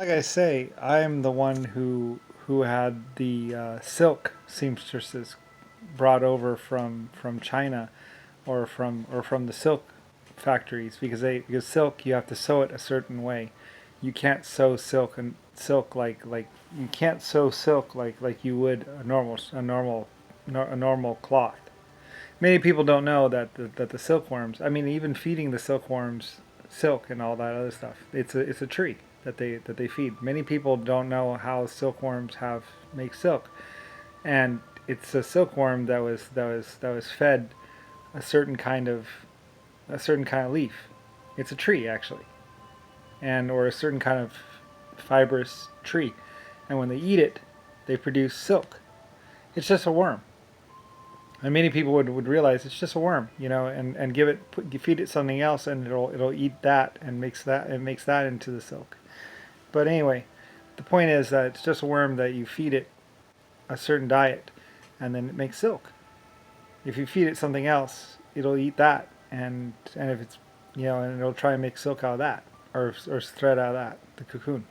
Like I say, I'm the one who had the silk seamstresses brought over from China or from the silk factories because silk you have to sew it a certain way. You can't sew silk like you can't sew silk like you would a normal cloth. Many people don't know that the silkworms. I mean, even feeding the silkworms silk and all that other stuff. It's a tree that they feed. Many people don't know how silkworms have make silk, and it's a silkworm that was fed a certain kind of a certain kind of leaf. It's a tree actually, and or a certain kind of fibrous tree, and when they eat it, they produce silk. It's just a worm. And many people would realize it's just a worm, and feed it something else, and it'll eat that and makes that into the silk. But anyway, the point is that it's just a worm that you feed it a certain diet, and then it makes silk. If you feed it something else, it'll eat that, and if it's and it'll try and make silk out of that, or thread out of that, the cocoon.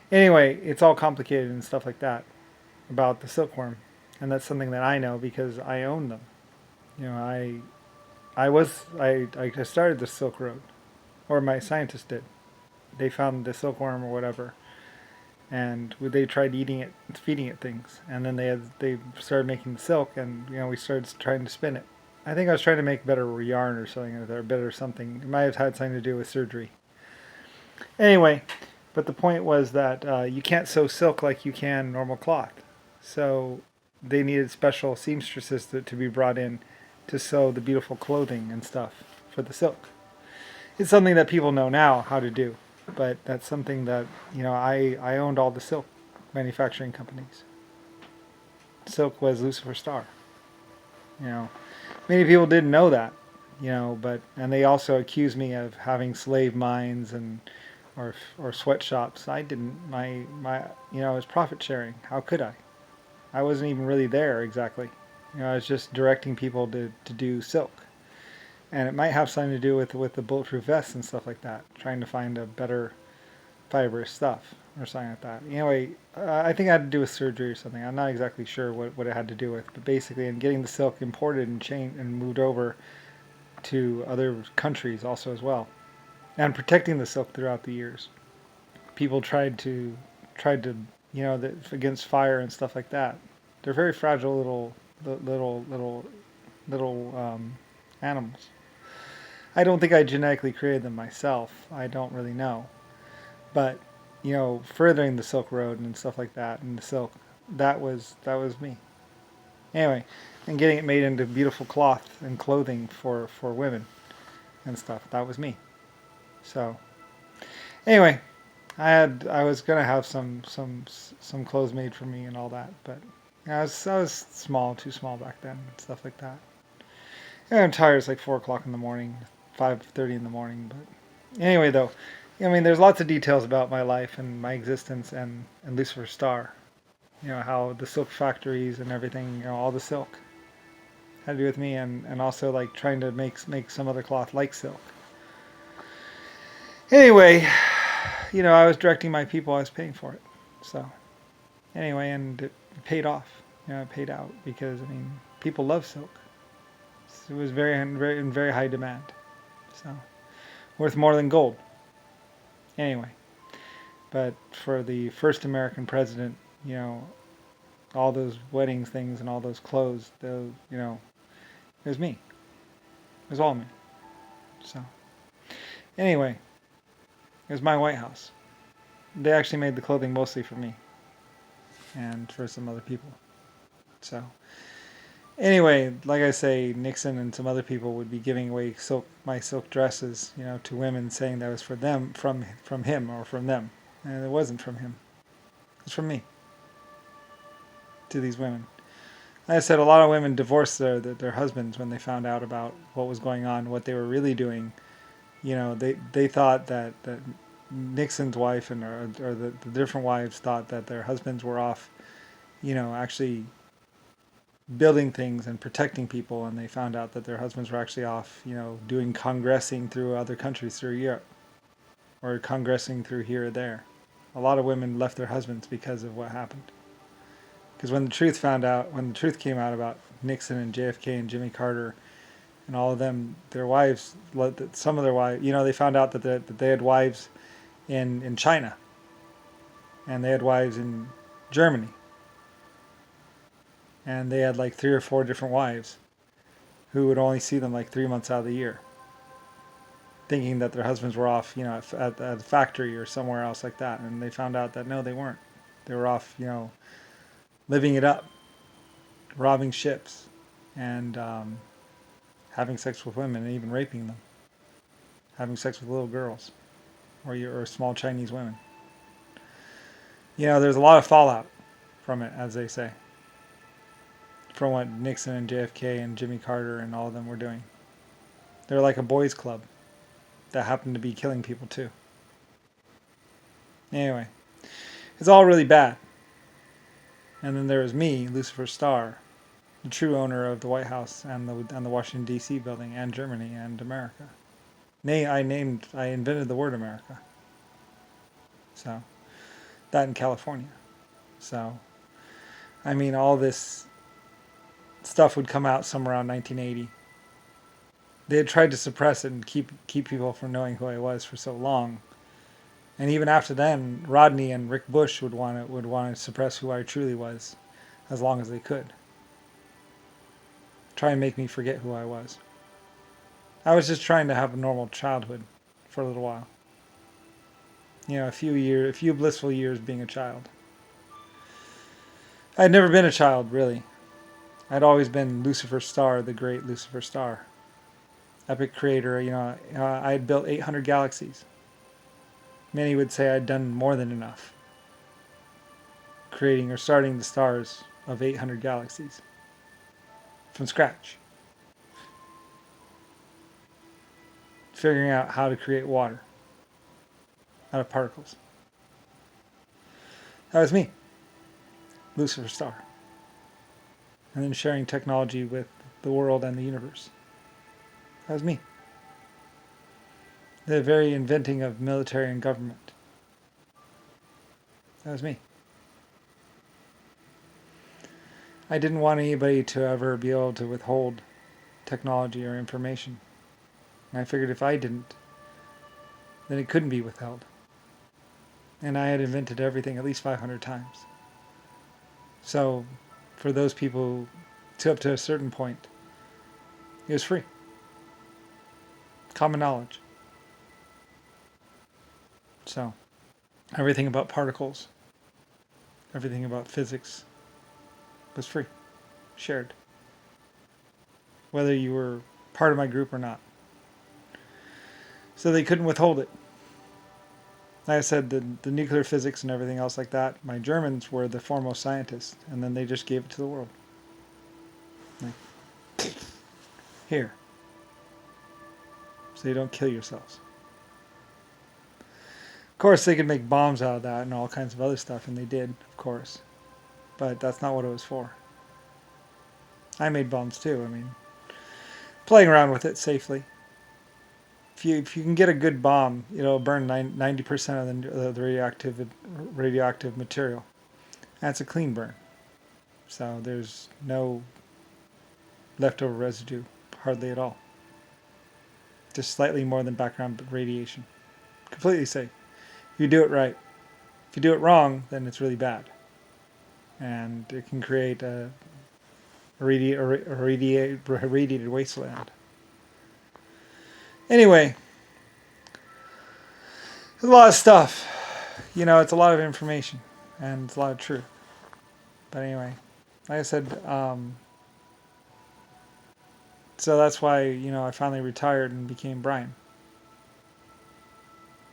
Anyway, it's all complicated and stuff like that about the silkworm, and that's something that I know because I own them. You know, I started the Silk Road, or my scientists did. They found the silkworm or whatever, and they tried eating it, feeding it things, and then they started making the silk, and we started trying to spin it. I think I was trying to make better yarn or something, or better something. It might have had something to do with surgery. Anyway, but the point was that you can't sew silk like you can normal cloth. So they needed special seamstresses to be brought in to sew the beautiful clothing and stuff for the silk. It's something that people know now how to do, but that's something that I owned all the silk manufacturing companies. Silk was Lucifer Star. You know, many people didn't know that. But and they also accused me of having slave mines or sweatshops. I didn't. It was profit sharing. How could I? I wasn't even really there exactly. I was just directing people to do silk. And it might have something to do with the bulletproof vests and stuff like that, trying to find a better fibrous stuff or something like that. Anyway, I think it had to do with surgery or something. I'm not exactly sure what it had to do with, but basically, in getting the silk imported and changed and moved over to other countries also as well, and protecting the silk throughout the years. People tried to against fire and stuff like that. They're very fragile little animals. I don't think I genetically created them myself. I don't really know, but furthering the Silk Road and stuff like that, and the silk, that was me. Anyway, and getting it made into beautiful cloth and clothing for women and stuff. That was me. So anyway, I was gonna have some clothes made for me and all that, but I was small, too small back then, and stuff like that. And I'm tired. It's like 4 o'clock in the morning, 5:30 in the morning. But anyway, though, I mean, there's lots of details about my life and my existence and Lucifer Star. How the silk factories and everything, all the silk had to do with me, and also like trying to make some other cloth like silk. Anyway, I was directing my people. I was paying for it. So anyway, and it paid off. It paid out because I mean, people love silk. It was very high demand. So worth more than gold. Anyway, but for the first American president, all those weddings things and all those clothes, it was me. It was all me. So anyway, it was my White House. They actually made the clothing mostly for me and for some other people. So anyway, like I say, Nixon and some other people would be giving away my silk dresses, to women, saying that was for them, from him or from them, and it wasn't from him. It was from me to these women. Like I said, a lot of women divorced their husbands when they found out about what was going on, what they were really doing. They thought that Nixon's wife or the different wives thought that their husbands were off, actually building things and protecting people, and they found out that their husbands were actually off, doing congressing through other countries through Europe, or congressing through here or there. A lot of women left their husbands because of what happened. Because when the truth came out about Nixon and JFK and Jimmy Carter and all of them, their wives, some of their wives, they found out that they had wives in China, and they had wives in Germany, and they had like 3 or 4 different wives who would only see them like 3 months out of the year, thinking that their husbands were off, at the factory or somewhere else like that. And they found out that no, they weren't. They were off, living it up, robbing ships, and having sex with women and even raping them, having sex with little girls or small Chinese women. There's a lot of fallout from it, as they say, from what Nixon and JFK and Jimmy Carter and all of them were doing. They're like a boys' club that happened to be killing people too. Anyway, it's all really bad. And then there was me, Lucifer Star, the true owner of the White House and the Washington D.C. building and Germany and America. I invented the word America. So, that in California. So, all this stuff would come out somewhere around 1980. They had tried to suppress it and keep people from knowing who I was for so long. And even after then, Rodney and Rick Bush would want to suppress who I truly was as long as they could. Try and make me forget who I was. I was just trying to have a normal childhood for a little while. A few blissful years being a child. I'd never been a child, really. I'd always been Lucifer Star, the great Lucifer Star. Epic creator, I had built 800 galaxies. Many would say I'd done more than enough. Creating or starting the stars of 800 galaxies. From scratch. Figuring out how to create water out of particles. That was me, Lucifer Star. And then sharing technology with the world and the universe. That was me. The very inventing of military and government. That was me. I didn't want anybody to ever be able to withhold technology or information. And I figured if I didn't, then it couldn't be withheld. And I had invented everything at least 500 times. So, for those people, up to a certain point, it was free. Common knowledge. So, everything about particles, everything about physics was free, shared. Whether you were part of my group or not. So they couldn't withhold it. Like I said, the nuclear physics and everything else like that, my Germans were the foremost scientists, and then they just gave it to the world. Like, here. So you don't kill yourselves. Of course, they could make bombs out of that and all kinds of other stuff, and they did, of course. But that's not what it was for. I made bombs too, playing around with it safely. If you can get a good bomb, it'll burn 90% of the radioactive material. That's a clean burn. So there's no leftover residue, hardly at all. Just slightly more than background radiation. Completely safe. If you do it right. If you do it wrong, then it's really bad. And it can create a radiated wasteland. Anyway, there's a lot of stuff. It's a lot of information, and it's a lot of truth. But anyway, like I said, so that's why, I finally retired and became Brian.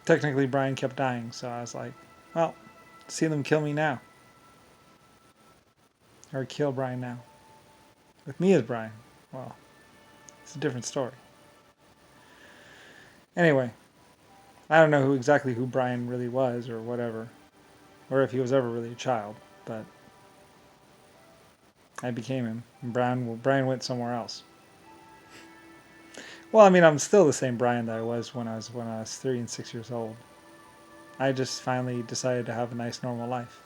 Technically, Brian kept dying, so I was like, well, see them kill me now. Or kill Brian now. With me as Brian, well, it's a different story. Anyway, I don't know exactly who Brian really was or whatever, or if he was ever really a child, but I became him. And Brian went somewhere else. Well, I'm still the same Brian that I was when I was 3 and 6 years old. I just finally decided to have a nice normal life.